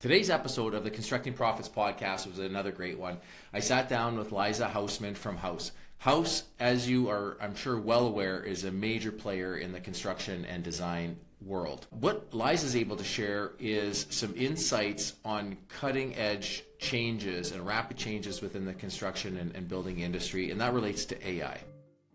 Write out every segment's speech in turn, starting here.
Today's episode of the Constructing Profits podcast was another great one. I sat down with Liza Hausman from Houzz. Houzz, as you are, I'm sure, well aware, is a major player in the construction and design world. What Liza is able to share is some insights on cutting edge changes and rapid changes within the construction and building industry, and that relates to AI.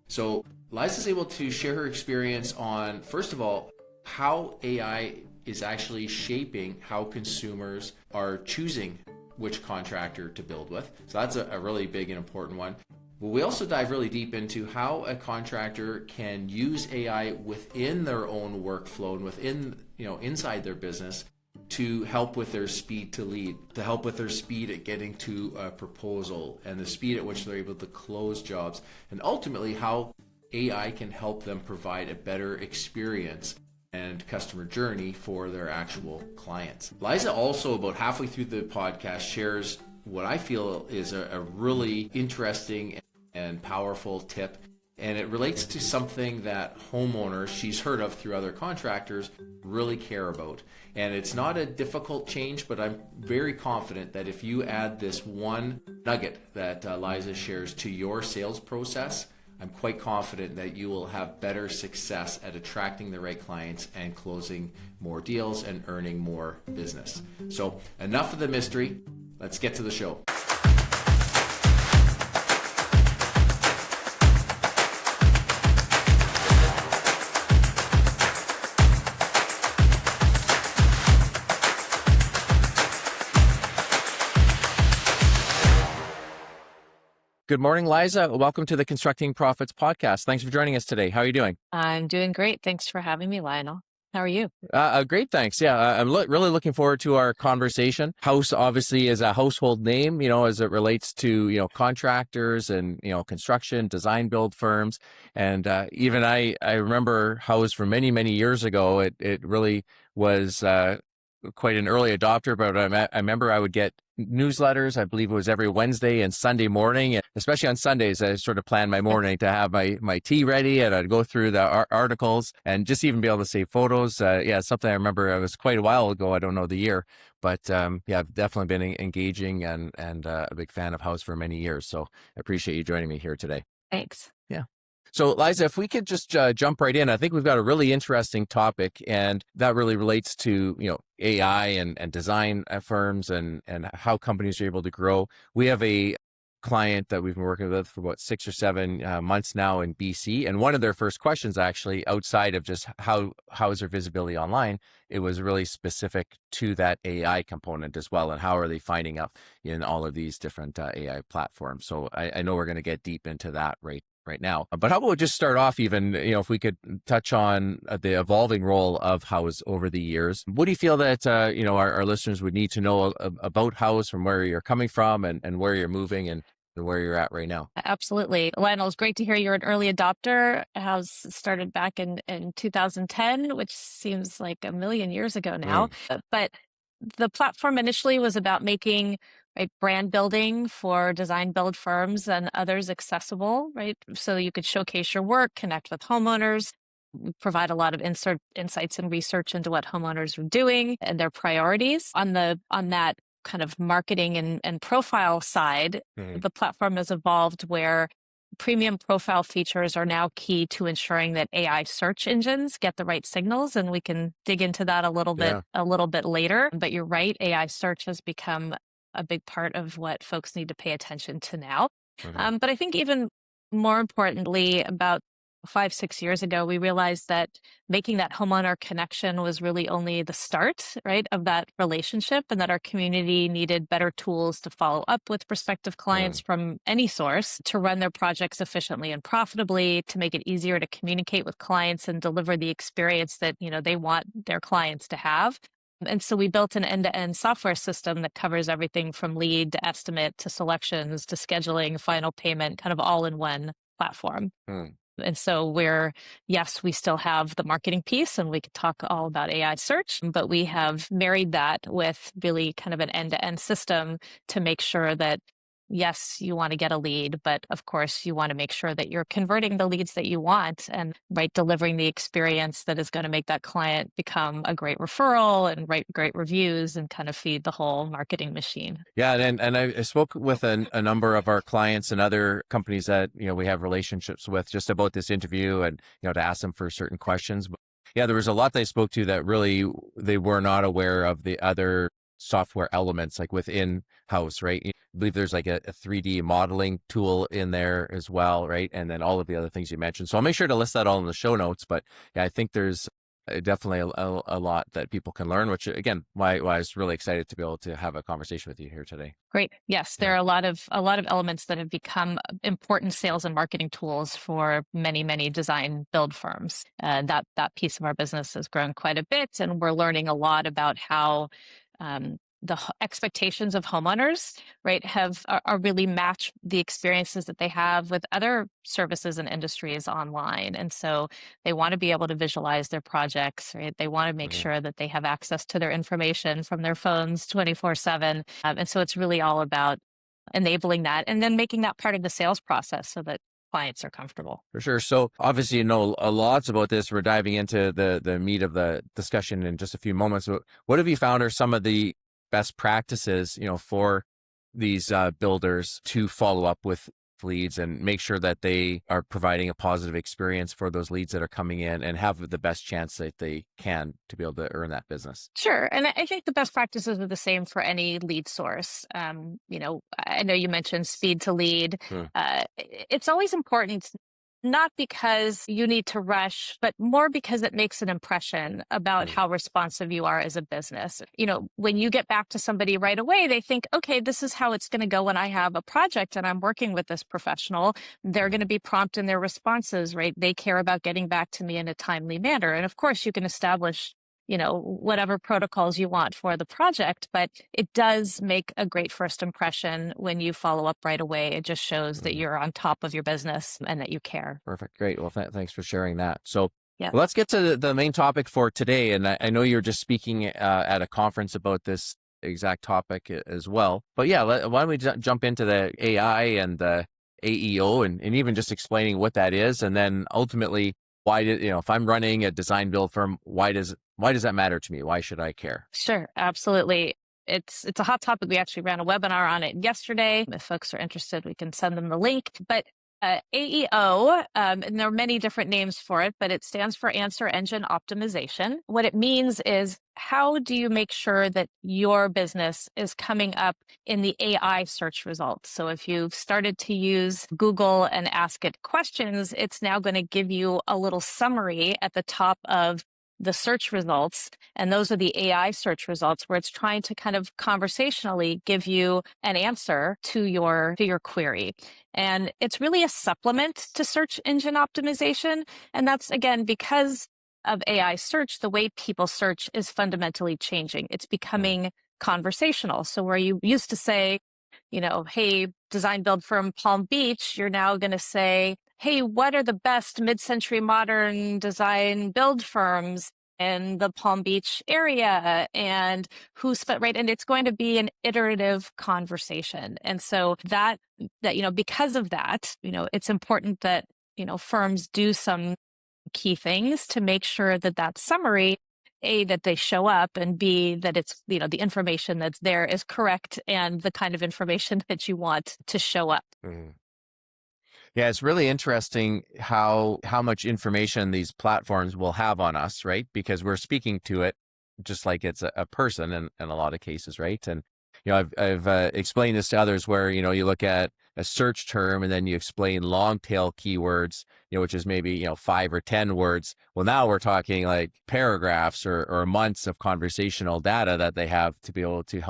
So Liza is able to share her experience on, first of all, how AI is actually shaping how consumers are choosing which contractor to build with. So that's a really big and important one. But we also dive really deep into how a contractor can use AI within their own workflow and within, inside their business to help with their speed to lead, to help with their speed at getting to a proposal and the speed at which they're able to close jobs, and ultimately how AI can help them provide a better experience and customer journey for their actual clients. Liza also, about halfway through the podcast, shares what I feel is a really interesting and powerful tip, and it relates to something that homeowners she's heard of through other contractors really care about. And it's not a difficult change, but I'm very confident that if you add this one nugget that Liza shares to your sales process, I'm quite confident that you will have better success at attracting the right clients and closing more deals and earning more business. So enough of the mystery. Let's get to the show. Good morning, Liza. Welcome to the Constructing Profits podcast. Thanks for joining us today. How are you doing? I'm doing great. Thanks for having me, Lionel. How are you? Great, thanks. Yeah, I'm really looking forward to our conversation. Houzz obviously is a household name, as it relates to, contractors and, construction, design build firms. And even I remember Houzz from many, many years ago. It really was quite an early adopter, but I remember I would get newsletters. I believe it was every Wednesday and Sunday morning, and especially on Sundays, I sort of planned my morning to have my tea ready, and I'd go through the articles and just even be able to save photos. Something I remember. It was quite a while ago. I don't know the year, but I've definitely been engaging and a big fan of Houzz for many years. So I appreciate you joining me here today. Thanks. Yeah. So, Liza, if we could just jump right in, I think we've got a really interesting topic, and that really relates to, AI and design firms and how companies are able to grow. We have a client that we've been working with for about 6 or 7 months now in BC, and one of their first questions, actually, outside of just how is their visibility online, it was really specific to that AI component as well, and how are they finding up in all of these different AI platforms. So I know we're going to get deep into that right now. But how about we just start off even, if we could touch on the evolving role of Houzz over the years. What do you feel that, our listeners would need to know about Houzz, from where you're coming from and where you're moving and where you're at right now? Absolutely. Lionel, it's great to hear you're an early adopter. Houzz started back in 2010, which seems like a million years ago now. But the platform initially was about making brand building for design build firms and others accessible, right? So you could showcase your work, connect with homeowners. We provide a lot of insights and research into what homeowners are doing and their priorities. On that kind of marketing and profile side, the platform has evolved where premium profile features are now key to ensuring that AI search engines get the right signals, and we can dig into that a little bit later. But you're right, AI search has become a big part of what folks need to pay attention to now. But I think even more importantly, about 5-6 years ago, we realized that making that homeowner connection was really only the start, right, of that relationship, and that our community needed better tools to follow up with prospective clients from any source, to run their projects efficiently and profitably, to make it easier to communicate with clients and deliver the experience that, they want their clients to have. And so we built an end-to-end software system that covers everything from lead to estimate to selections to scheduling, final payment, kind of all in one platform. And so we still have the marketing piece, and we could talk all about AI search, but we have married that with really kind of an end-to-end system to make sure that yes, you want to get a lead, but of course you want to make sure that you're converting the leads that you want and right delivering the experience that is going to make that client become a great referral and write great reviews and kind of feed the whole marketing machine. Yeah, and I spoke with a number of our clients and other companies that we have relationships with just about this interview, and to ask them for certain questions. But yeah, there was a lot they spoke to that really they were not aware of the other software elements like within Houzz, right? I believe there's like a 3D modeling tool in there as well, right? And then all of the other things you mentioned. So I'll make sure to list that all in the show notes. But yeah, I think there's definitely a lot that people can learn, which again, why I was really excited to be able to have a conversation with you here today. Great. Yes, there are a lot of elements that have become important sales and marketing tools for many design build firms. That piece of our business has grown quite a bit, and we're learning a lot about how the expectations of homeowners, right, are really match the experiences that they have with other services and industries online. And so they want to be able to visualize their projects, right? They want to make sure that they have access to their information from their phones 24/7. And so it's really all about enabling that and then making that part of the sales process so that clients are comfortable. For sure. So obviously, a lot about this. We're diving into the meat of the discussion in just a few moments. What have you found are some of the best practices, for these builders to follow up with leads and make sure that they are providing a positive experience for those leads that are coming in and have the best chance that they can to be able to earn that business? Sure. And I think the best practices are the same for any lead source. I know you mentioned speed to lead. It's always important, not because you need to rush, but more because it makes an impression about how responsive you are as a business. When you get back to somebody right away, they think, okay, this is how it's going to go when I have a project and I'm working with this professional. They're going to be prompt in their responses, right? They care about getting back to me in a timely manner. And of course, you can establish whatever protocols you want for the project, but it does make a great first impression when you follow up right away. It just shows that you're on top of your business and that you care. Perfect. Great. Well, thanks for sharing that. So yeah. Well, let's get to the main topic for today. And I know you're just speaking at a conference about this exact topic as well. But yeah, why don't we jump into the AI and the AEO and even just explaining what that is. And then ultimately, if I'm running a design build firm, why does that matter to me? Why should I care? Sure, absolutely. It's a hot topic. We actually ran a webinar on it yesterday. If folks are interested, we can send them the link. But AEO, and there are many different names for it, but it stands for Answer Engine Optimization. What it means is, how do you make sure that your business is coming up in the AI search results? So if you've started to use Google and ask it questions, it's now going to give you a little summary at the top of the search results. And those are the AI search results where it's trying to kind of conversationally give you an answer to your query. And it's really a supplement to search engine optimization. And that's, again, because of AI search, the way people search is fundamentally changing. It's becoming conversational. So where you used to say, hey, design build firm Palm Beach, you're now going to say, hey, what are the best mid-century modern design build firms in the Palm Beach area, and who spent, right? And it's going to be an iterative conversation. And so that because of that, it's important that, firms do some key things to make sure that summary, A, that they show up, and B, that it's, the information that's there is correct and the kind of information that you want to show up. Yeah, it's really interesting how much information these platforms will have on us, right? Because we're speaking to it just like it's a person in a lot of cases, right? And I've explained this to others where you look at a search term and then you explain long tail keywords, which is maybe 5 or 10 words. Well, now we're talking like paragraphs or months of conversational data that they have to be able to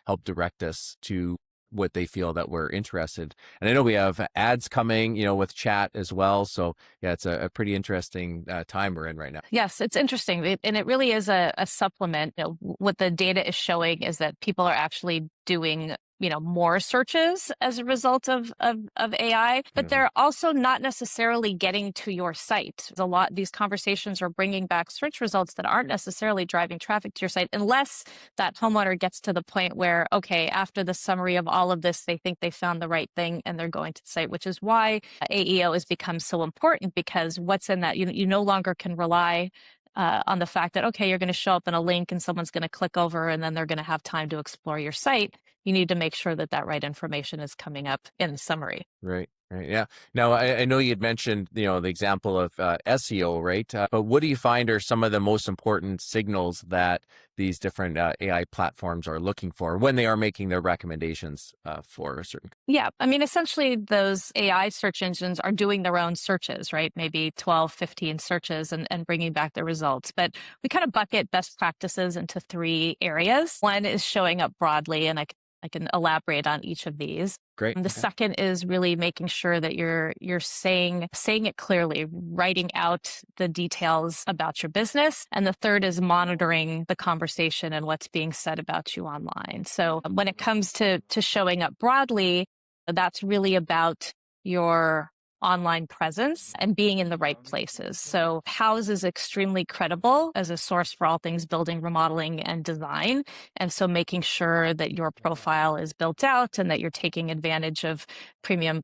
help direct us to what they feel that we're interested. And I know we have ads coming, with chat as well. So yeah, it's a pretty interesting time we're in right now. Yes, it's interesting. And it really is a supplement. What the data is showing is that people are actually doing, more searches as a result of AI, but they're also not necessarily getting to your site. These conversations are bringing back search results that aren't necessarily driving traffic to your site, unless that homeowner gets to the point where, okay, after the summary of all of this, they think they found the right thing and they're going to the site, which is why AEO has become so important, because what's in that, you no longer can rely on the fact that, okay, you're going to show up in a link and someone's going to click over and then they're going to have time to explore your site. You need to make sure that that right information is coming up in the summary. Right. Right. Yeah. Now, I know you'd mentioned, the example of SEO, right? But what do you find are some of the most important signals that these different AI platforms are looking for when they are making their recommendations for a certain? Yeah. I mean, essentially, those AI search engines are doing their own searches, right? Maybe 12, 15 searches and bringing back the results. But we kind of bucket best practices into 3 areas. One is showing up broadly, and I can elaborate on each of these. Great. And the second is really making sure that you're saying it clearly, writing out the details about your business. And the third is monitoring the conversation and what's being said about you online. So when it comes to showing up broadly, that's really about your online presence and being in the right places. So Houzz is extremely credible as a source for all things building, remodeling, and design. And so making sure that your profile is built out and that you're taking advantage of premium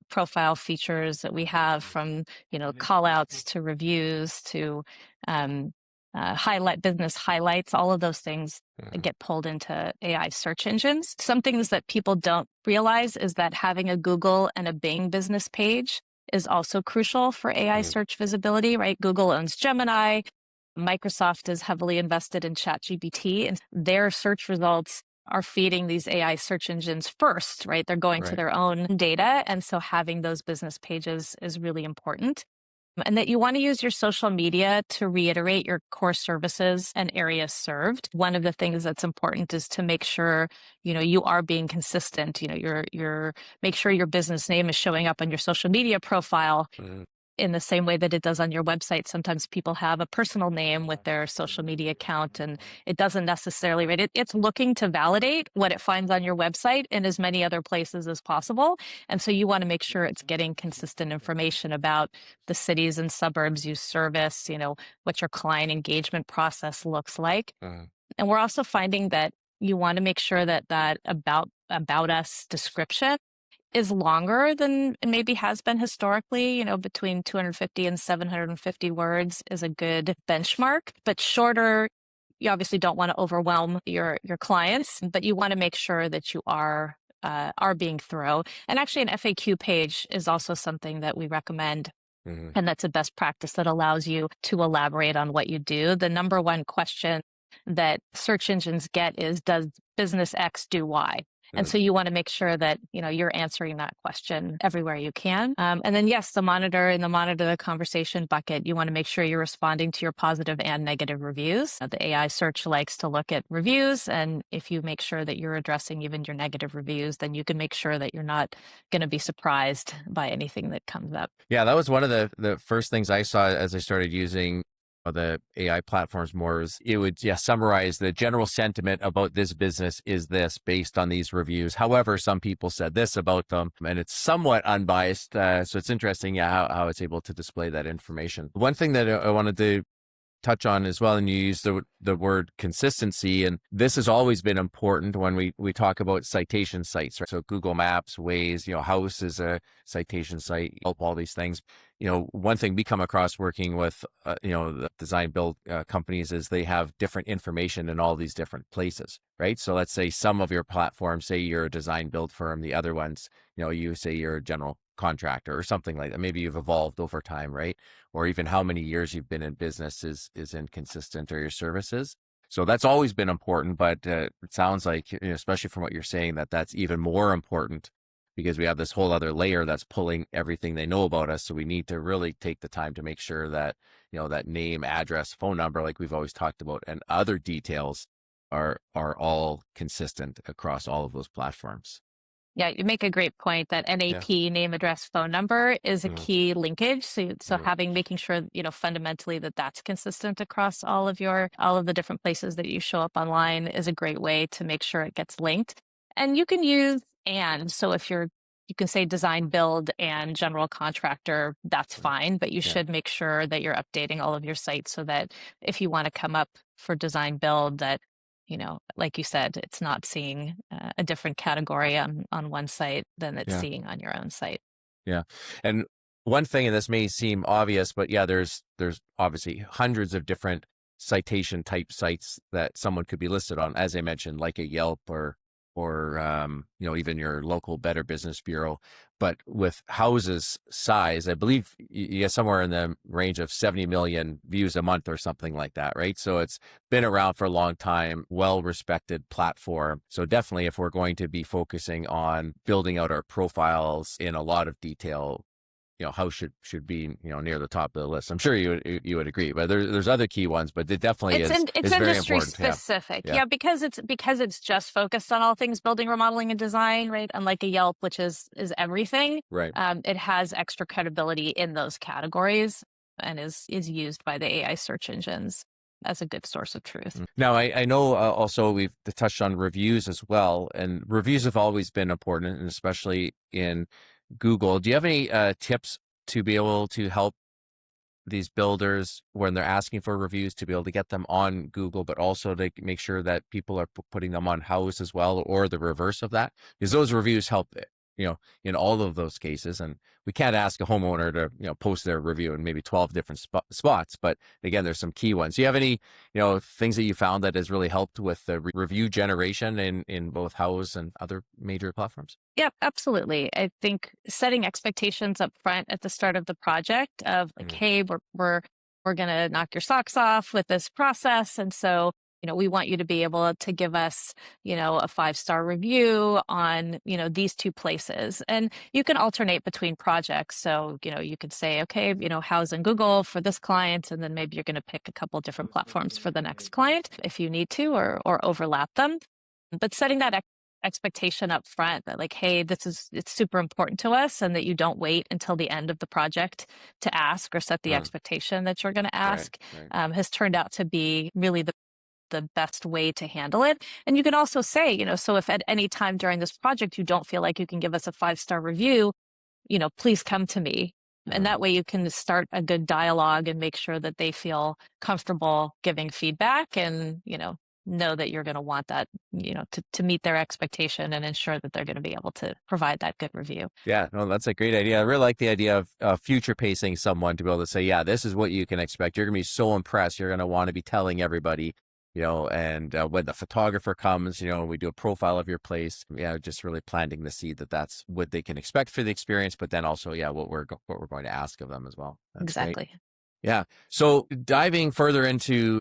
profile features that we have, from, call outs to reviews to business highlights, all of those things get pulled into AI search engines. Some things that people don't realize is that having a Google and a Bing business page is also crucial for AI search visibility, right? Google owns Gemini. Microsoft is heavily invested in ChatGPT, and their search results are feeding these AI search engines first, right? They're going to their own data. And so having those business pages is really important. And that you want to use your social media to reiterate your core services and areas served. One of the things that's important is to make sure, you are being consistent. You're make sure your business name is showing up on your social media profile in the same way that it does on your website. Sometimes people have a personal name with their social media account, and it doesn't necessarily, right? It's looking to validate what it finds on your website in as many other places as possible. And so you want to make sure it's getting consistent information about the cities and suburbs you service, what your client engagement process looks like. And we're also finding that you want to make sure that about us description is longer than it maybe has been historically. Between 250 and 750 words is a good benchmark, but shorter. You obviously don't want to overwhelm your clients, but you want to make sure that you are being thorough. And actually, an FAQ page is also something that we recommend. And that's a best practice that allows you to elaborate on what you do. The number one question that search engines get is, does business X do Y? And so you want to make sure that, you're answering that question everywhere you can. And then, yes, the monitor the conversation bucket, you want to make sure you're responding to your positive and negative reviews. The AI search likes to look at reviews. And if you make sure that you're addressing even your negative reviews, then you can make sure that you're not going to be surprised by anything that comes up. Yeah, that was one of the first things I saw as I started using the AI platforms more. Is it would summarize the general sentiment about this business is this based on these reviews. However, some people said this about them, and it's somewhat unbiased. So it's interesting, how it's able to display that information. One thing that I wanted to touch on as well, and you use the word consistency, and this has always been important when we talk about citation sites, right? So Google Maps, Waze, Houzz is a citation site, help all these things. One thing we come across working with the design build companies is they have different information in all these different places, right? So let's say some of your platforms say you're a design build firm, the other ones, you say you're a general contractor or something like that. Maybe you've evolved over time, right? Or even how many years you've been in business is inconsistent, or your services. So that's always been important, but it sounds like, especially from what you're saying, that's even more important, because we have this whole other layer that's pulling everything they know about us. So we need to really take the time to make sure that, that name, address, phone number, like we've always talked about, and other details are all consistent across all of those platforms. Yeah, you make a great point that NAP, name, address, phone number, is a key linkage. So making sure, fundamentally that's consistent across all of the different places that you show up online is a great way to make sure it gets linked. And you can use so if you can say design, build, and general contractor, that's fine, but you should make sure that you're updating all of your sites so that if you want to come up for design build, that, like you said, it's not seeing a different category on one site than it's seeing on your own site. Yeah. And one thing, and this may seem obvious, but yeah, there's obviously hundreds of different citation type sites that someone could be listed on, as I mentioned, like a Yelp or even your local Better Business Bureau. But with Houzz's size, I believe you get somewhere in the range of 70 million views a month or something like that, right? So it's been around for a long time, well-respected platform. So definitely, if we're going to be focusing on building out our profiles in a lot of detail, Houzz should be near the top of the list. I'm sure you would agree, but there's other key ones, but it definitely is very industry important. Specific. Yeah, because it's just focused on all things building, remodeling, and design, right? Unlike a Yelp, which is everything. Right. It has extra credibility in those categories and is used by the AI search engines as a good source of truth. Now, I know also we've touched on reviews as well, and reviews have always been important, and especially in Google. Do you have any tips to be able to help these builders when they're asking for reviews to be able to get them on Google, but also to make sure that people are putting them on Houzz as well, or the reverse of that? Because those reviews help, in all of those cases. And we can't ask a homeowner to, post their review in maybe 12 different spots. But again, there's some key ones. Do you have any, things that you found that has really helped with the review generation in both Houzz and other major platforms? Yep, absolutely. I think setting expectations up front at the start of the project of like, hey, we're going to knock your socks off with this process. And so, we want you to be able to give us, a 5-star review on, these two places. And you can alternate between projects. So, you could say, okay, Houzz and Google for this client, and then maybe you're going to pick a couple different platforms for the next client if you need to, or overlap them. But setting that expectation up front that like, hey, it's super important to us, and that you don't wait until the end of the project to ask or set the expectation that you're going to ask, has turned out to be really the best way to handle it. And you can also say, so if at any time during this project you don't feel like you can give us a 5-star review, please come to me. And that way you can start a good dialogue and make sure that they feel comfortable giving feedback, and, know that you're going to want that, to meet their expectation and ensure that they're going to be able to provide that good review. Yeah, no, that's a great idea. I really like the idea of future pacing someone to be able to say, yeah, this is what you can expect. You're going to be so impressed. You're going to want to be telling everybody, and when the photographer comes, we do a profile of your place. Yeah, just really planting the seed that that's what they can expect for the experience, but then also, what we're going to ask of them as well. That's exactly. Great. Yeah. So diving further into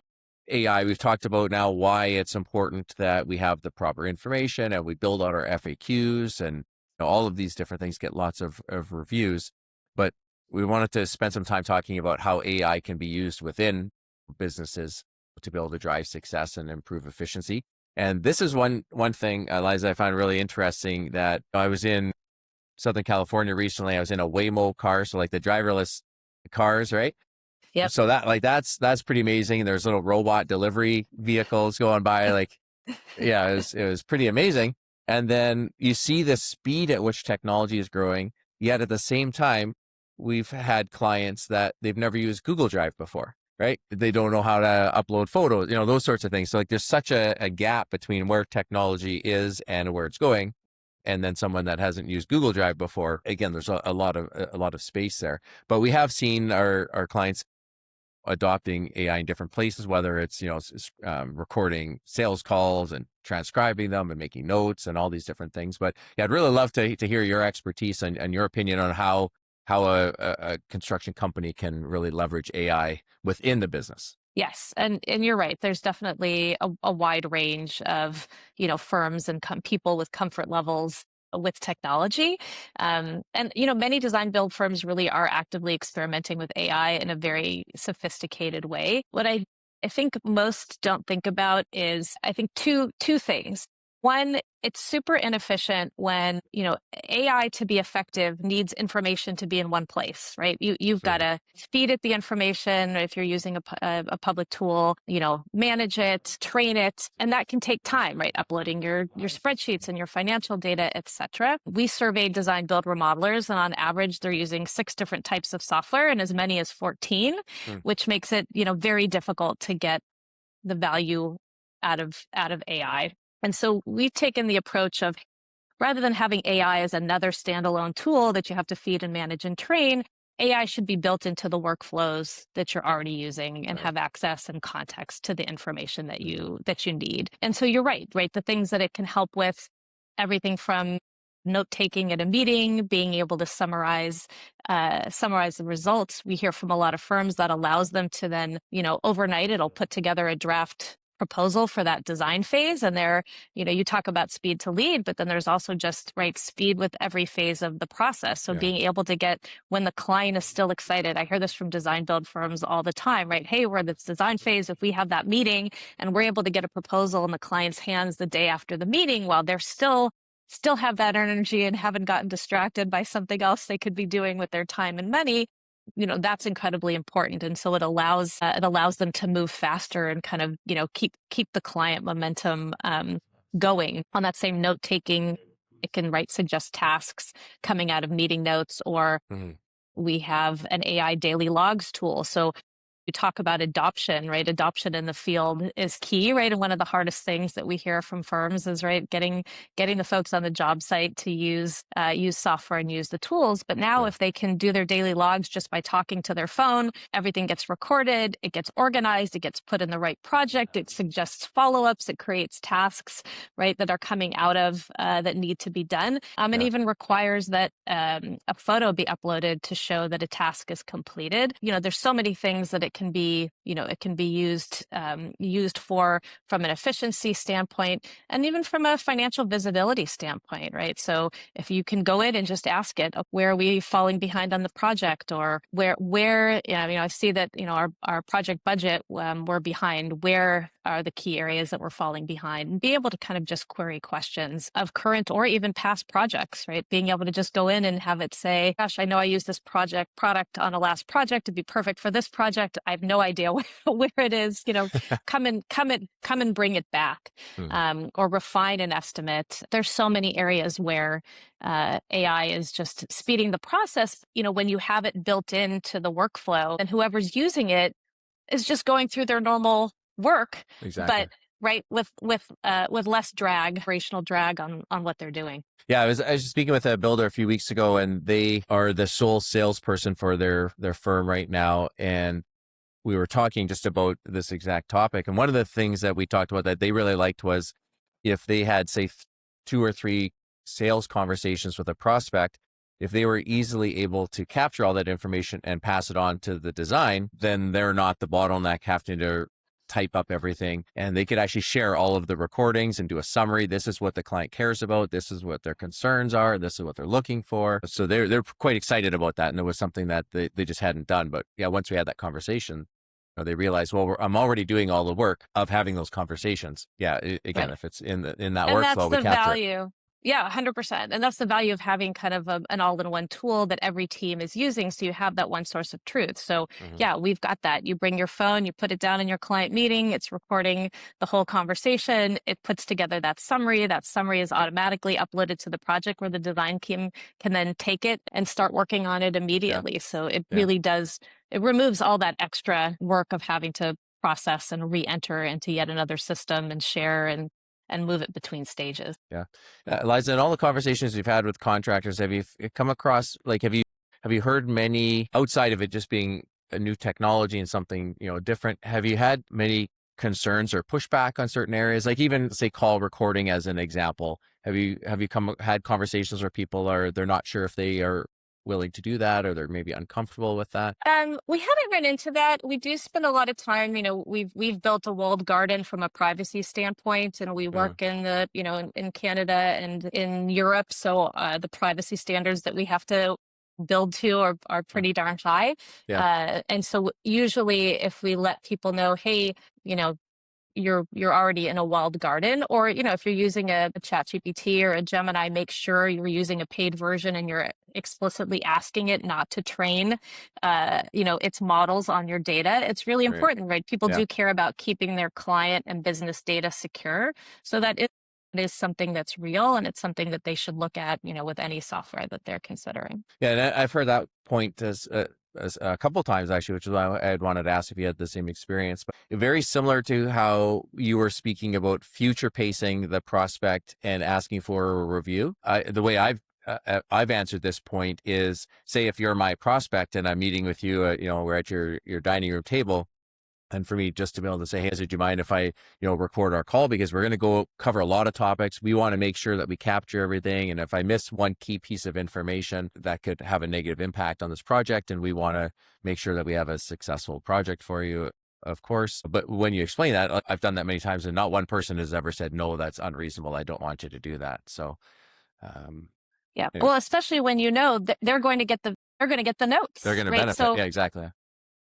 AI, we've talked about now why it's important that we have the proper information and we build out our FAQs, and all of these different things get lots of reviews. But we wanted to spend some time talking about how AI can be used within businesses to be able to drive success and improve efficiency. And this is one thing, Liza, I find really interesting, that I was in Southern California recently. I was in a Waymo car, so like the driverless cars, right? Yep. So that's pretty amazing. There's little robot delivery vehicles going by, it was pretty amazing. And then you see the speed at which technology is growing. Yet at the same time, we've had clients that they've never used Google Drive before, right? They don't know how to upload photos, those sorts of things. So there's such a gap between where technology is and where it's going. And then someone that hasn't used Google Drive before, again, there's a lot of space there. But we have seen our clients adopting AI in different places, whether it's, recording sales calls and transcribing them and making notes and all these different things. But yeah, I'd really love to hear your expertise and your opinion on how a construction company can really leverage AI within the business. Yes. And you're right. There's definitely a wide range of, firms and people with comfort levels with technology. And, many design build firms really are actively experimenting with AI in a very sophisticated way. What I think most don't think about is, I think, two things. One, it's super inefficient when, AI to be effective needs information to be in one place, right? You've got to feed it the information. If you're using a public tool, manage it, train it, and that can take time, right? Uploading your spreadsheets and your financial data, etc. We surveyed design build remodelers, and on average, they're using 6 different types of software and as many as 14, which makes it, very difficult to get the value out of AI. And so we've taken the approach of, rather than having AI as another standalone tool that you have to feed and manage and train, AI should be built into the workflows that you're already using and have access and context to the information that you need. And so you're right? The things that it can help with, everything from note-taking at a meeting, being able to summarize the results. We hear from a lot of firms that allows them to then, overnight, it'll put together a draft proposal for that design phase. And there, you talk about speed to lead, but then there's also just speed with every phase of the process. So being able to get, when the client is still excited, I hear this from design build firms all the time, right? Hey, we're in this design phase. If we have that meeting and we're able to get a proposal in the client's hands the day after the meeting, while they're still have that energy and haven't gotten distracted by something else they could be doing with their time and money, that's incredibly important. And so it allows them to move faster and kind of, keep the client momentum going. On that same note taking, it can suggest tasks coming out of meeting notes, or we have an AI daily logs tool. So you talk about adoption, right? Adoption in the field is key, right? And one of the hardest things that we hear from firms is, getting the folks on the job site to use software and use the tools. But now if they can do their daily logs just by talking to their phone, everything gets recorded, it gets organized, it gets put in the right project, it suggests follow-ups, it creates tasks, right, that are coming out of that need to be done. And even requires that a photo be uploaded to show that a task is completed. There's so many things that it can be used for, from an efficiency standpoint, and even from a financial visibility standpoint, right? So if you can go in and just ask it, where are we falling behind on the project, or where I see that our project budget, we're behind. Where are the key areas that we're falling behind? And be able to kind of just query questions of current or even past projects, right? Being able to just go in and have it say, gosh, I know I used this product on a last project to be perfect for this project. I have no idea where it is. Come and bring it back, or refine an estimate. There's so many areas where AI is just speeding the process. When you have it built into the workflow, and whoever's using it is just going through their normal work, but with less operational drag on what they're doing. Yeah, I was just speaking with a builder a few weeks ago, and they are the sole salesperson for their firm right now, and we were talking just about this exact topic. And one of the things that we talked about that they really liked was, if they had, say, 2 or 3 sales conversations with a prospect, if they were easily able to capture all that information and pass it on to the design, then they're not the bottleneck having to type up everything, and they could actually share all of the recordings and do a summary. This is what the client cares about. This is what their concerns are. This is what they're looking for. So they're quite excited about that. And it was something that they just hadn't done. But yeah, once we had that conversation, they realized, well, I'm already doing all the work of having those conversations. Yeah. Again, if it's in that and workflow, we capture value. it. Yeah, 100%. And that's the value of having kind of an all-in-one tool that every team is using. So you have that one source of truth. So yeah, we've got that. You bring your phone, you put it down in your client meeting, it's recording the whole conversation. It puts together that summary. That summary is automatically uploaded to the project, where the design team can then take it and start working on it immediately. Yeah. So it really does, it removes all that extra work of having to process and re-enter into yet another system and share and move it between stages. Yeah. Liza, in all the conversations you've had with contractors, have you come across, have you heard many, outside of it just being a new technology and something, different, have you had many concerns or pushback on certain areas? Like, even say call recording as an example. Have you had conversations where people they're not sure if they are willing to do that, or they're maybe uncomfortable with that? We haven't run into that. We do spend a lot of time, we've built a walled garden from a privacy standpoint, and we work in the, in Canada and in Europe. So the privacy standards that we have to build to are pretty darn high. Yeah. And so usually if we let people know, hey, you're already in a walled garden. Or, if you're using a ChatGPT or a Gemini, make sure you're using a paid version and you're explicitly asking it not to train, its models on your data. It's really important, right? People do care about keeping their client and business data secure, so that it is something that's real, and it's something that they should look at, with any software that they're considering. Yeah, and I've heard that point as a couple of times actually, which is why I wanted to ask if you had the same experience. But very similar to how you were speaking about future pacing the prospect and asking for a review. The way I've answered this point is, say if you're my prospect and I'm meeting with you, we're at your dining room table. And for me, just to be able to say, hey, do you mind if I, record our call? Because we're going to go cover a lot of topics. We want to make sure that we capture everything. And if I miss one key piece of information, that could have a negative impact on this project. And we want to make sure that we have a successful project for you, of course. But when you explain that, I've done that many times, and not one person has ever said, no, that's unreasonable. I don't want you to do that. So, yeah. anyway. Well, especially when they're going to get the notes. They're going to right? benefit. So, yeah, exactly.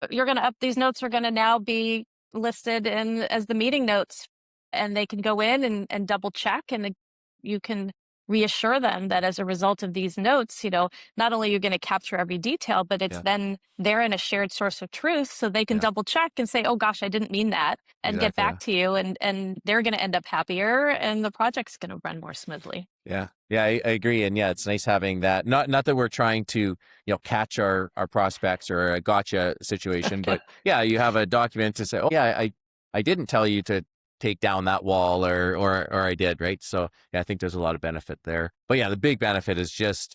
you're going to these notes are going to now be listed as the meeting notes, and they can go in and double check, and you can reassure them that as a result of these notes, not only are you going to capture every detail, but it's then they're in a shared source of truth, so they can double check and say, oh gosh, I didn't mean that, and get back to you, and they're going to end up happier, and the project's going to run more smoothly. Yeah, I agree. And it's nice having that. Not that we're trying to, catch our prospects or a gotcha situation, but you have a document to say, oh yeah, I didn't tell you to take down that wall or I did, right? So I think there's a lot of benefit there. But the big benefit is just,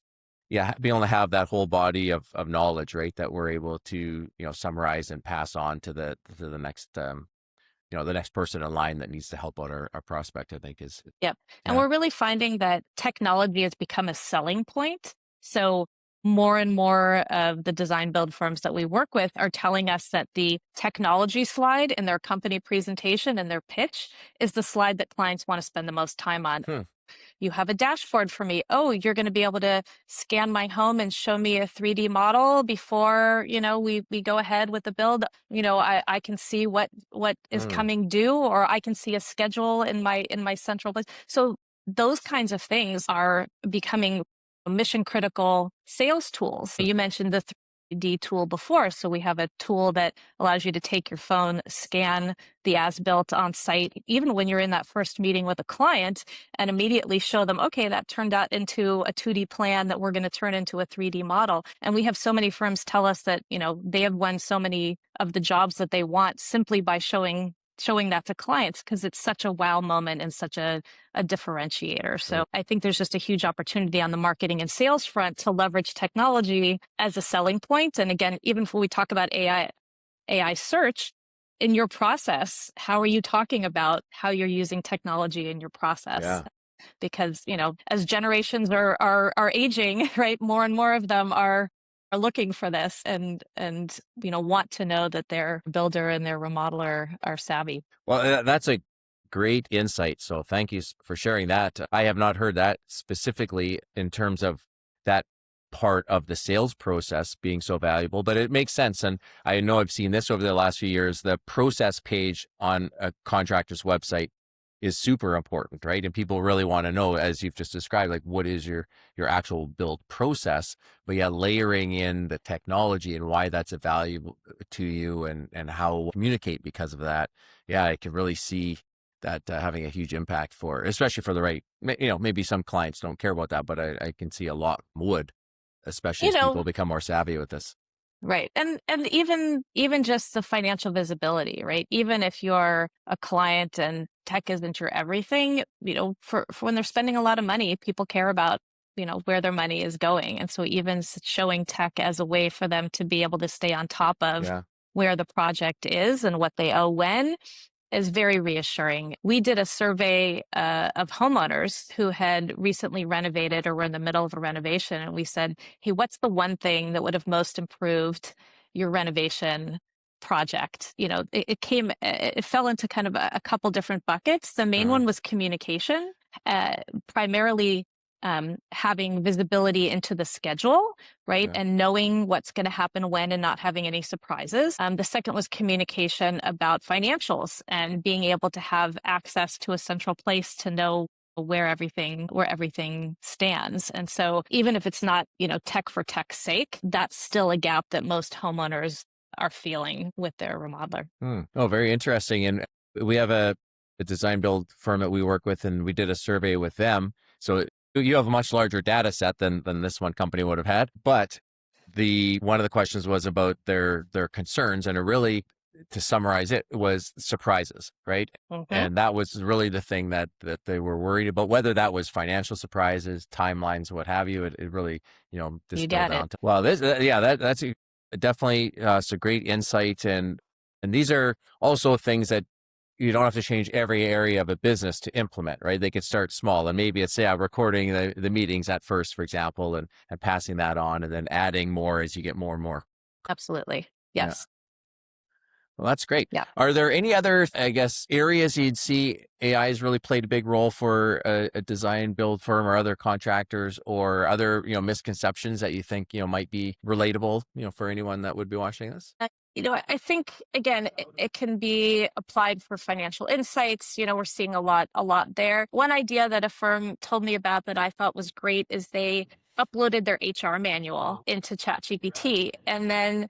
being able to have that whole body of knowledge, right? That we're able to, summarize and pass on to the next, the next person in line that needs to help out our prospect, I think is. Yep. And we're really finding that technology has become a selling point. So more and more of the design build firms that we work with are telling us that the technology slide in their company presentation and their pitch is the slide that clients want to spend the most time on. You have a dashboard for me. Oh, you're going to be able to scan my home and show me a 3D model before, we go ahead with the build. I can see what is coming due, or I can see a schedule in my central place. So those kinds of things are becoming mission critical sales tools. You mentioned the 3D tool before. So we have a tool that allows you to take your phone, scan the as-built on site, even when you're in that first meeting with a client, and immediately show them, okay, that turned out into a 2D plan that we're going to turn into a 3D model. And we have so many firms tell us that, they have won so many of the jobs that they want simply by showing that to clients, because it's such a wow moment and such a differentiator. So I think there's just a huge opportunity on the marketing and sales front to leverage technology as a selling point. And again, even when we talk about AI search in your process, how are you talking about how you're using technology in your process? Yeah. Because, as generations are aging, right, more and more of them are looking for this and want to know that their builder and their remodeler are savvy. Well, that's a great insight. So thank you for sharing that. I have not heard that specifically in terms of that part of the sales process being so valuable, but it makes sense. And I know I've seen this over the last few years. The process page on a contractor's website is super important, right? And people really want to know, as you've just described, like what is your actual build process, but layering in the technology and why that's a value to you and how we'll communicate because of that. I can really see that having a huge impact especially for the right, maybe some clients don't care about that, but I can see a lot would, especially as people become more savvy with this. Right. And even just the financial visibility, right? Even if you're a client and tech isn't your everything, for when they're spending a lot of money, people care about, where their money is going. And so even showing tech as a way for them to be able to stay on top of where the project is and what they owe when is very reassuring. We did a survey of homeowners who had recently renovated or were in the middle of a renovation. And we said, hey, what's the one thing that would have most improved your renovation project? It fell into kind of a couple different buckets. The main one was communication, primarily having visibility into the schedule, right? Yeah. And knowing what's going to happen when and not having any surprises. The second was communication about financials and being able to have access to a central place to know where everything stands. And so even if it's not, tech for tech's sake, that's still a gap that most homeowners are feeling with their remodeler. Oh, very interesting. And we have a design build firm that we work with, and we did a survey with them. So you have a much larger data set than this one company would have had. But one of the questions was about their concerns, and it really, to summarize it, was surprises, right? Mm-hmm. And that was really the thing that they were worried about, whether that was financial surprises, timelines, what have you. It really, distilled down to, well, that's definitely some great insight. And these are also things that you don't have to change every area of a business to implement, right? They could start small, and maybe it's recording the meetings at first, for example, and passing that on, and then adding more as you get more and more. Absolutely. Yes. Yeah. Well, that's great. Yeah. Are there any other, I guess, areas you'd see AI has really played a big role for a design build firm or other contractors, or other, misconceptions that you think, might be relatable, for anyone that would be watching this? I think, again, it can be applied for financial insights. We're seeing a lot there. One idea that a firm told me about that I thought was great is they uploaded their HR manual into ChatGPT, and then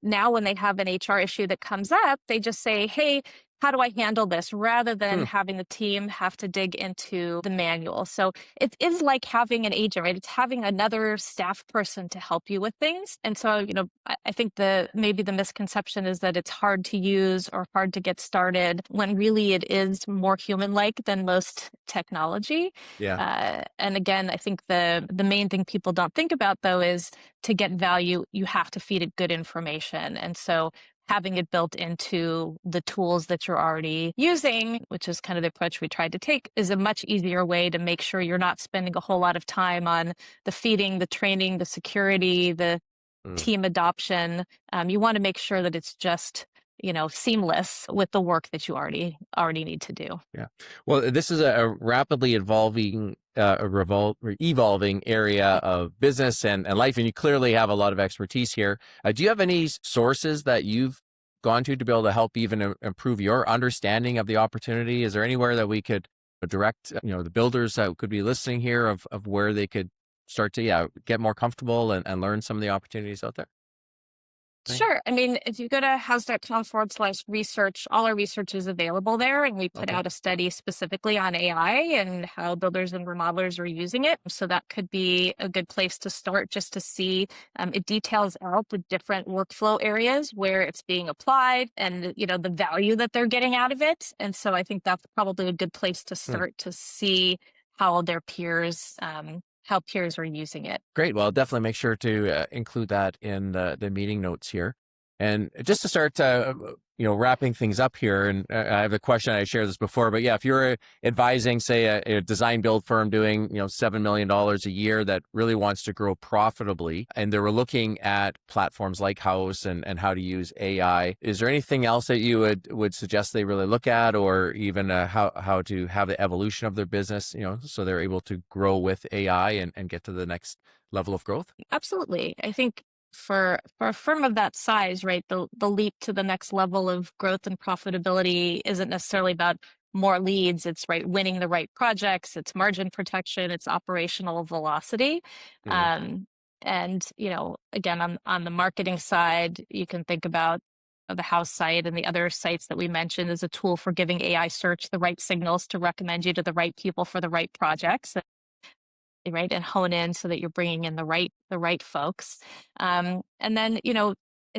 now when they have an HR issue that comes up, they just say, hey, how do I handle this, rather than having the team have to dig into the manual. So it is like having an agent, right? It's having another staff person to help you with things. And so, I think maybe the misconception is that it's hard to use or hard to get started, when really it is more human-like than most technology. Yeah. And again, I think the main thing people don't think about, though, is to get value, you have to feed it good information. And so having it built into the tools that you're already using, which is kind of the approach we tried to take, is a much easier way to make sure you're not spending a whole lot of time on the feeding, the training, the security, the team adoption. You want to make sure that it's just, seamless with the work that you already need to do. Yeah. Well, this is a rapidly evolving area of business and life, and you clearly have a lot of expertise here. Do you have any sources that you've gone to be able to help even improve your understanding of the opportunity? Is there anywhere that we could direct, the builders that could be listening here of where they could start to get more comfortable and learn some of the opportunities out there? Sure. I mean, if you go to houzz.com/research, all our research is available there. And we put out a study specifically on AI and how builders and remodelers are using it. So that could be a good place to start, just to see. It details out the different workflow areas where it's being applied and, the value that they're getting out of it. And so I think that's probably a good place to start to see how their peers how peers are using it. Great. Well, I'll definitely make sure to include that in the meeting notes here. And just to start, wrapping things up here, and I have a question, I shared this before, but if you're advising, say, a design build firm doing, $7 million a year that really wants to grow profitably, and they were looking at platforms like Houzz and how to use AI, is there anything else that you would suggest they really look at, or even how to have the evolution of their business, so they're able to grow with AI and get to the next level of growth? Absolutely. I think for a firm of that size, right, the leap to the next level of growth and profitability isn't necessarily about more leads. It's winning the right projects, it's margin protection, it's operational velocity. And, again, on the marketing side, you can think about the Houzz site and the other sites that we mentioned as a tool for giving AI search the right signals to recommend you to the right people for the right projects. Right, and hone in so that you're bringing in the right folks. And then,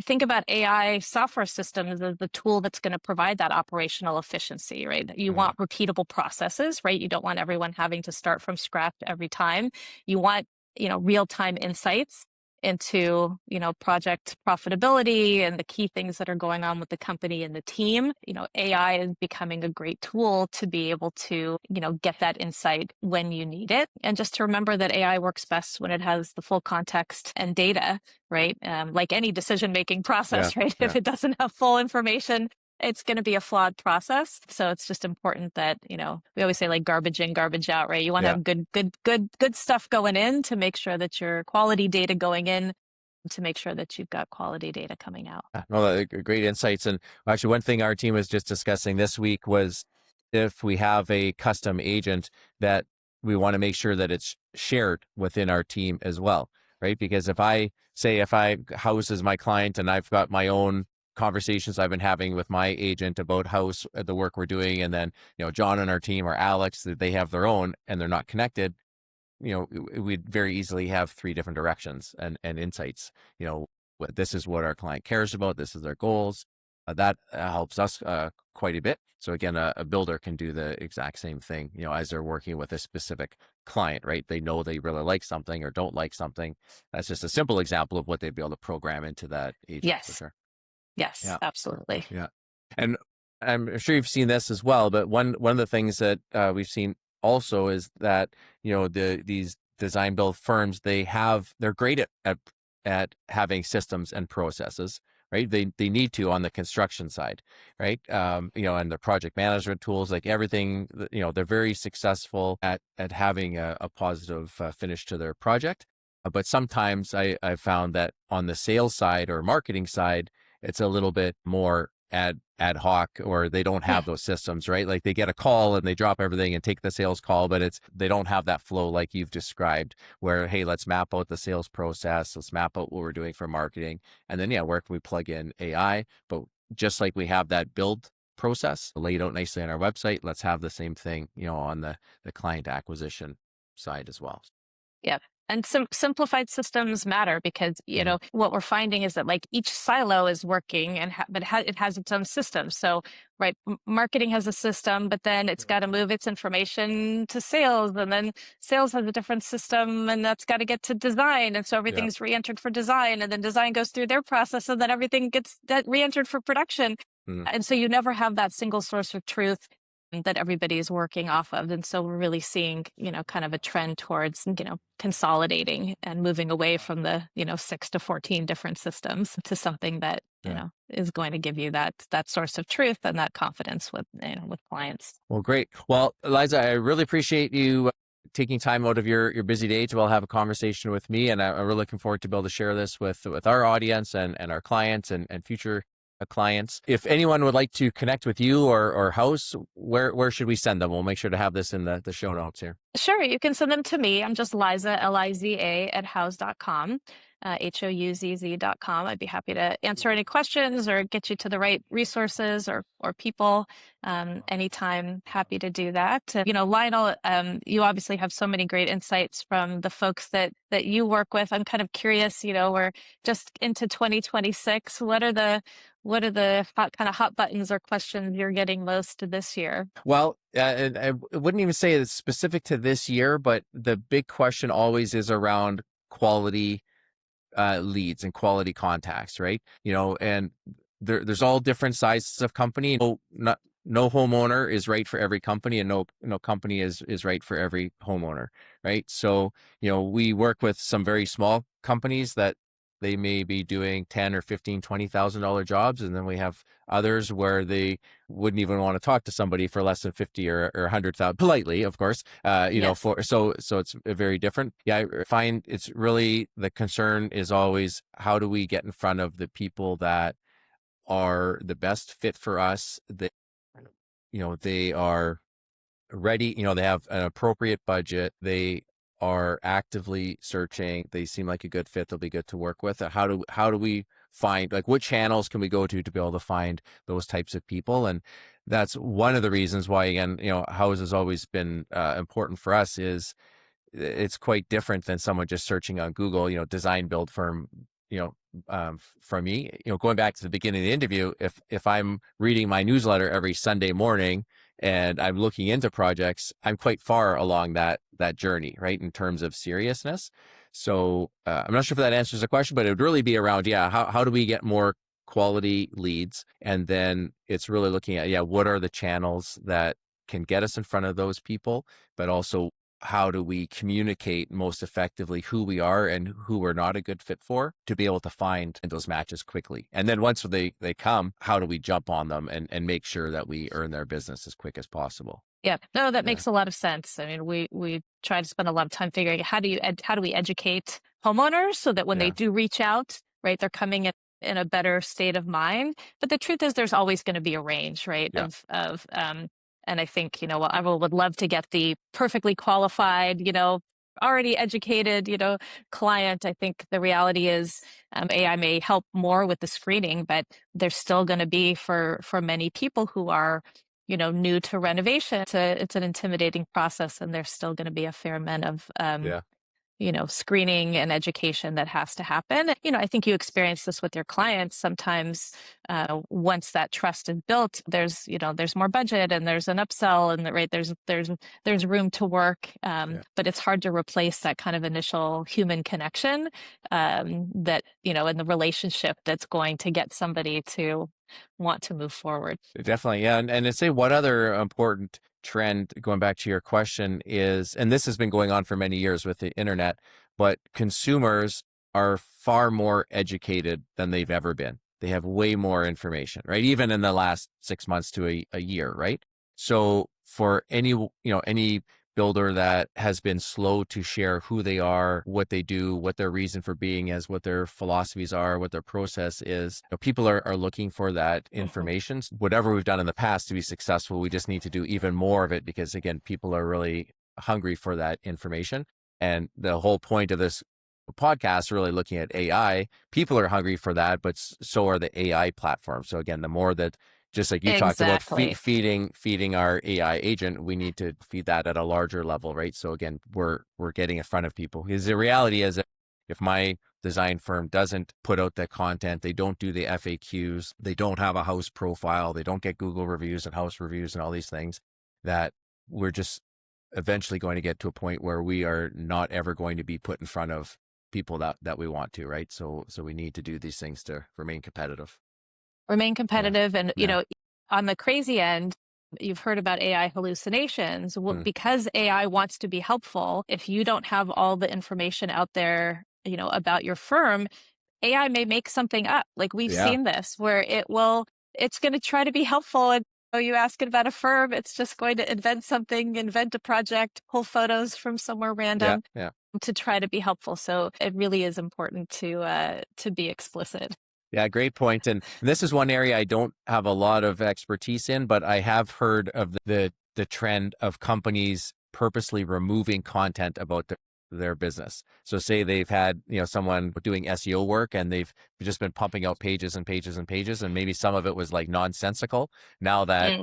think about AI software systems as the tool that's going to provide that operational efficiency, right? You want repeatable processes, right? You don't want everyone having to start from scratch every time. You want, real-time insights into, project profitability and the key things that are going on with the company and the team. AI is becoming a great tool to be able to, get that insight when you need it. And just to remember that AI works best when it has the full context and data, right? Like any decision-making process, right? If it doesn't have full information, it's going to be a flawed process. So it's just important that, we always say like garbage in, garbage out, right? You want to have good stuff going in to make sure that your quality data going in, to make sure that you've got quality data coming out. No, great insights. And actually, one thing our team was just discussing this week was if we have a custom agent, that we want to make sure that it's shared within our team as well, right? Because if Houzz is my client and I've got my own conversations I've been having with my agent about Houzz, the work we're doing, and then, John on our team or Alex, they have their own and they're not connected, we'd very easily have three different directions and insights. This is what our client cares about. This is their goals. That helps us quite a bit. So again, a builder can do the exact same thing, as they're working with a specific client, right? They know they really like something or don't like something. That's just a simple example of what they'd be able to program into that agent. Yes. For sure. Yes, Yeah. Absolutely. Yeah. And I'm sure you've seen this as well, but one of the things that we've seen also is that, these design build firms, they're great at having systems and processes, right? They need to on the construction side, right? And the project management tools, like everything, they're very successful at having a positive finish to their project. But sometimes I've found that on the sales side or marketing side, it's a little bit more ad hoc, or they don't have those systems, right? Like they get a call and they drop everything and take the sales call, but they don't have that flow like you've described, where, hey, let's map out the sales process. Let's map out what we're doing for marketing. And then, where can we plug in AI? But just like we have that build process laid out nicely on our website, let's have the same thing, on the client acquisition side as well. Yep. And some simplified systems matter because, what we're finding is that like each silo is working but it has its own system. So, right, marketing has a system, but then it's got to move its information to sales, and then sales has a different system, and that's got to get to design. And so everything's re-entered for design, and then design goes through their process, and then everything gets re-entered for production. And so you never have that single source of truth that everybody is working off of. And so we're really seeing, kind of a trend towards, consolidating and moving away from the, 6 to 14 different systems to something that, is going to give you that source of truth and that confidence with clients. Well, great. Well, Liza, I really appreciate you taking time out of your busy day to have a conversation with me. And I'm really looking forward to be able to share this with our audience and our clients and future clients. If anyone would like to connect with you or Houzz, where should we send them? We'll make sure to have this in the show notes here. Sure. You can send them to me. I'm just Liza, Liza at houzz.com, HOUZZ.com. I'd be happy to answer any questions or get you to the right resources or people anytime. Happy to do that. Lionel, you obviously have so many great insights from the folks that you work with. I'm kind of curious, we're just into 2026. What are the hot buttons or questions you're getting most this year? Well, and I wouldn't even say it's specific to this year, but the big question always is around quality leads and quality contacts, right? And there's all different sizes of company. No homeowner is right for every company, and no company is right for every homeowner, right? So, we work with some very small companies that they may be doing $10,000 or $15,000, $20,000 jobs, and then we have others where they wouldn't even want to talk to somebody for less than 50 or 100,000, politely, of course. Yes. So it's very different. Yeah, I find it's really the concern is always how do we get in front of the people that are the best fit for us. That they are ready. They have an appropriate budget. They are actively searching. They seem like a good fit. They'll be good to work with. How do we find, like, what channels can we go to be able to find those types of people? And that's one of the reasons why, again, Houzz has always been important for us. Is it's quite different than someone just searching on Google, design build firm, for me, going back to the beginning of the interview, if I'm reading my newsletter every Sunday morning and I'm looking into projects, I'm quite far along that journey, right, in terms of seriousness. So I'm not sure if that answers the question, but it would really be around, how do we get more quality leads? And then it's really looking at, what are the channels that can get us in front of those people, but also how do we communicate most effectively who we are and who we're not a good fit for, to be able to find those matches quickly. And then once they come, how do we jump on them and make sure that we earn their business as quick as possible? Yeah, no, that Yeah. makes a lot of sense. I mean, we try to spend a lot of time figuring out how do we educate homeowners so that when they Yeah. do reach out, right, they're coming in a better state of mind. But the truth is, there's always going to be a range, right, Yeah. and I think, I would love to get the perfectly qualified, already educated, client. I think the reality is, AI may help more with the screening, but there's still going to be for many people who are, new to renovation. It's an intimidating process, and there's still going to be a fair amount of Yeah. screening and education that has to happen. I think you experience this with your clients sometimes. Once that trust is built, there's more budget and there's an upsell, and right, there's room to work. But it's hard to replace that kind of initial human connection, that, in the relationship that's going to get somebody to want to move forward. Definitely. Yeah. And to say what other important trend, going back to your question, is, and this has been going on for many years with the internet, but consumers are far more educated than they've ever been. They have way more information, right? Even in the last 6 months to a year, right? So for any builder that has been slow to share who they are, what they do, what their reason for being is, what their philosophies are, what their process is, people are looking for that information. Whatever we've done in the past to be successful, we just need to do even more of it, because again, people are really hungry for that information. And the whole point of this podcast, really looking at AI, people are hungry for that, but so are the AI platforms. So again, the more that, just like you talked about, feeding our AI agent, we need to feed that at a larger level, right? So again, we're getting in front of people. Because the reality is, if my design firm doesn't put out the content, they don't do the FAQs, they don't have a house profile, they don't get Google reviews and house reviews and all these things, that we're just eventually going to get to a point where we are not ever going to be put in front of people that we want to, right? So we need to do these things to remain competitive. And on the crazy end, you've heard about AI hallucinations. Well, because AI wants to be helpful, if you don't have all the information out there, about your firm, AI may make something up. Like we've seen this, where it's going to try to be helpful, and you ask it about a firm, it's just going to invent a project, pull photos from somewhere random to try to be helpful. So it really is important to be explicit. Yeah, great point. And this is one area I don't have a lot of expertise in, but I have heard of the trend of companies purposely removing content about their business. So say they've had, someone doing SEO work, and they've just been pumping out pages and pages and pages, and maybe some of it was like nonsensical. Now that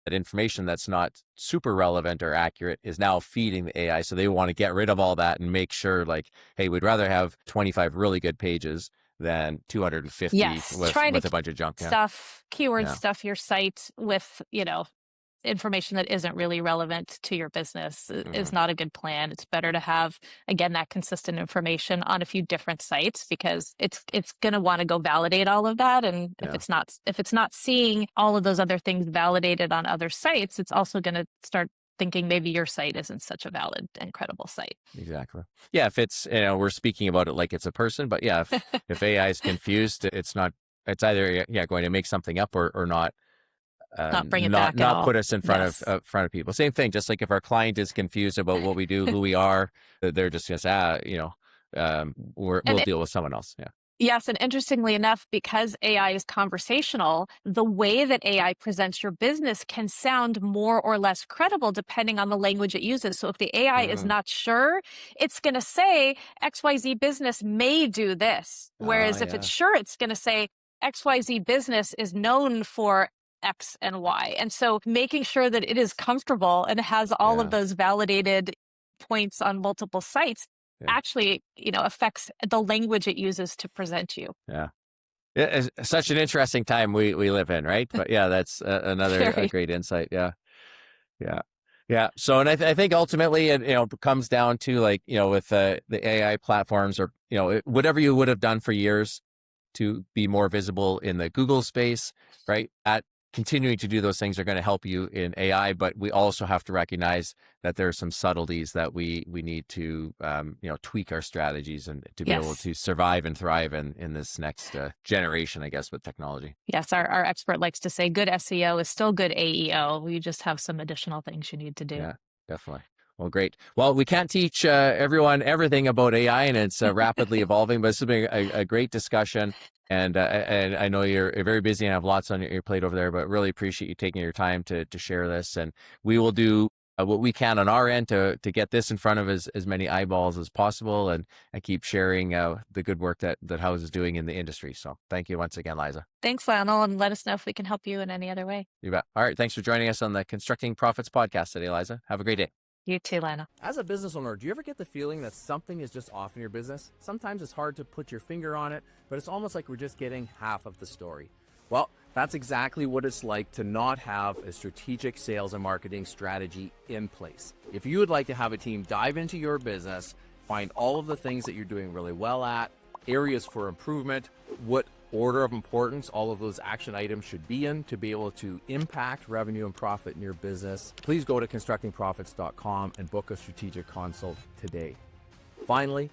information that's not super relevant or accurate is now feeding the AI. So they want to get rid of all that and make sure, like, hey, we'd rather have 25 really good pages than 250 with a bunch of junk stuff, keyword stuff your site with, information that isn't really relevant to your business is not a good plan. It's better to have, again, that consistent information on a few different sites, because it's going to want to go validate all of that. And if it's not seeing all of those other things validated on other sites, it's also going to start thinking maybe your site isn't such a valid and credible site. Exactly. Yeah. If it's, we're speaking about it like it's a person, but yeah, if AI is confused, it's either going to make something up or not. Not bring it back at all. Not put us in front of people. Same thing. Just like if our client is confused about what we do, who we are, they're just going to say, we'll deal with someone else. Yeah. Yes, and interestingly enough, because AI is conversational, the way that AI presents your business can sound more or less credible depending on the language it uses. So if the AI is not sure, it's going to say XYZ business may do this. Whereas if it's sure, it's going to say XYZ business is known for X and Y. And so making sure that it is comfortable and has all of those validated points on multiple sites actually, affects the language it uses to present you. Yeah. It's such an interesting time we live in, right? But yeah, that's another great insight. Yeah. So, and I think ultimately it comes down to, like, with the AI platforms, or whatever you would have done for years to be more visible in the Google space, right? That continuing to do those things are going to help you in AI, but we also have to recognize that there are some subtleties that we need to tweak our strategies and to be able to survive and thrive in this next generation, I guess, with technology. Yes, our expert likes to say good SEO is still good AEO. You just have some additional things you need to do. Yeah, definitely. Well, great. Well, we can't teach everyone everything about AI, and it's rapidly evolving, but this has been a great discussion. And I know you're very busy and have lots on your plate over there, but really appreciate you taking your time to share this. And we will do what we can on our end to get this in front of as many eyeballs as possible, and keep sharing the good work that Houzz is doing in the industry. So thank you once again, Liza. Thanks, Lionel, and let us know if we can help you in any other way. You bet. All right. Thanks for joining us on the Constructing Profits podcast today, Liza. Have a great day. You too, Lionel. As a business owner, do you ever get the feeling that something is just off in your business? Sometimes it's hard to put your finger on it, but it's almost like we're just getting half of the story. Well, that's exactly what it's like to not have a strategic sales and marketing strategy in place. If you would like to have a team dive into your business, find all of the things that you're doing really well at, areas for improvement, what order of importance all of those action items should be in to be able to impact revenue and profit in your business, please go to constructingprofits.com and book a strategic consult today. Finally,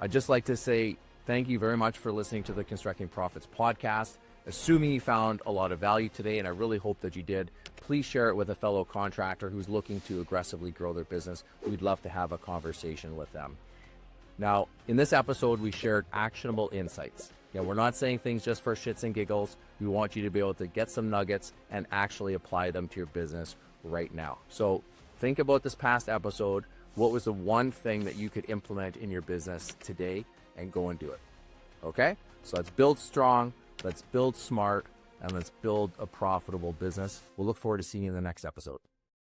I'd just like to say thank you very much for listening to the Constructing Profits podcast. Assuming you found a lot of value today, and I really hope that you did, please share it with a fellow contractor who's looking to aggressively grow their business. We'd love to have a conversation with them. Now, in this episode, we shared actionable insights. We're not saying things just for shits and giggles. We want you to be able to get some nuggets and actually apply them to your business right now. So think about this past episode. What was the one thing that you could implement in your business today, and go and do it? Okay? So let's build strong, let's build smart, and let's build a profitable business. We'll look forward to seeing you in the next episode.